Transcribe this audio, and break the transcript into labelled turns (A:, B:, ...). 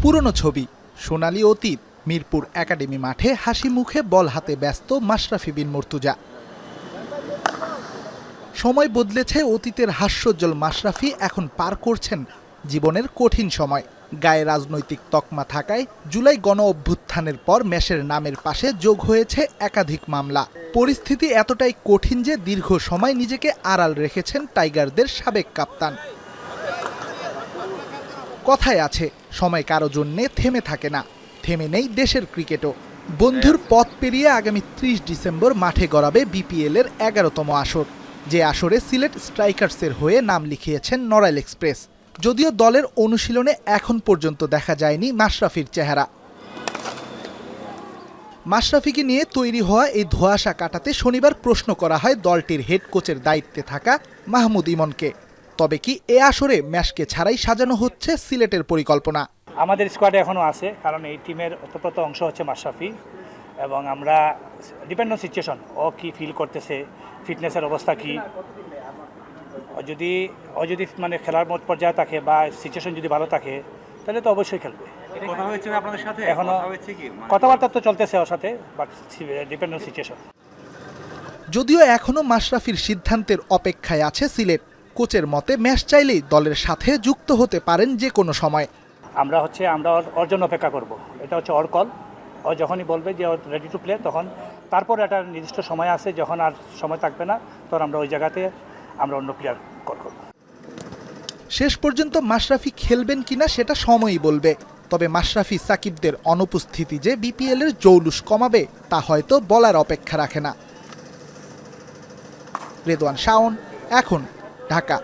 A: পুরনো ছবি, সোনালী অতীত। মিরপুর একাডেমি মাঠে হাসি মুখে বল হাতে ব্যস্ত মাশরাফি বিন মুর্তজা। সময় বদলেছে, অতীতের হাস্যোজ্জ্বল মাশরাফি এখন পার করছেন জীবনের কঠিন সময়। গায়ে রাজনৈতিক তকমা থাকায় জুলাই গণ অভ্যুত্থানের পর মেসের নামের পাশে যোগ হয়েছে একাধিক মামলা। পরিস্থিতি এতটাই কঠিন যে দীর্ঘ সময় নিজেকে আড়াল রেখেছেন টাইগারদের সাবেক কাপ্তান। কথায় আছে, সময় কারো জন্যে থেমে থাকে না, থেমে নেই দেশের ক্রিকেটও। বন্ধুর পথ পেরিয়ে আগামী ৩০ ডিসেম্বর মাঠে গড়াবে বিপিএল এর ১১তম আসর, যে আসরে সিলেট স্ট্রাইকার্সের হয়ে নাম লিখিয়েছেন নড়াইল এক্সপ্রেস। যদিও দলের অনুশীলনে এখন পর্যন্ত দেখা যায়নি মাশরাফির চেহারা। মাশরাফিকে নিয়ে তৈরি হওয়া এই ধোঁয়াশা কাটাতে শনিবার প্রশ্ন করা হয় দলটির হেড কোচের দায়িত্বে থাকা মাহমুদ ইমনকে। তবে কি এ আসরে ম্যাচকে ছাড়াই সাজানো হচ্ছে সিলেটের পরিকল্পনা?
B: আমাদের স্কোয়াডে এখনও আছে, কারণ এই টিমের ওতপ্রোত অংশ হচ্ছে মাশরাফি, এবং আমরা ডিপেন্ড অন সিচুয়েশন, ও কি ফিল করতেছে, ফিটনেসের অবস্থা কি, ও যদি মানে খেলার মোট পর্যায়ে থাকে বা সিচুয়েশন যদি ভালো থাকে তাহলে তো অবশ্যই খেলবে।
C: কথা হয়েছে আপনাদের সাথে?
B: এখনো কথাবার্তা তো চলতেছে ওর সাথে, বাট ডিপেন্ড অন সিচুয়েশন।
A: যদিও এখনো মাশরাফির সিদ্ধান্তের অপেক্ষায় আছে সিলেট। কোচের মতে ম্যাচ চাইলেই দলের সাথে যুক্ত হতে পারেন যে কোনো সময়।
B: আমরা ওর জন্য অপেক্ষা করব, এটা হচ্ছে ওর কল। ও যখনই বলবে যে ও রেডি টু প্লে, তখন তারপর একটা নির্দিষ্ট সময় আছে, যখন আর সময় থাকবে না তখন আমরা ওই জায়গাতে আমরা অন্য প্লেয়ার কল করব।
A: শেষ পর্যন্ত মাশরাফি খেলবেন কিনা সেটা সময়ই বলবে। তবে মাশরাফি সাকিবদের অনুপস্থিতি যে বিপিএল এর জৌলুস কমাবে তা হয়তো বলার অপেক্ষা রাখে না। রেদওয়ান শাওন, এখন, ঢাকা।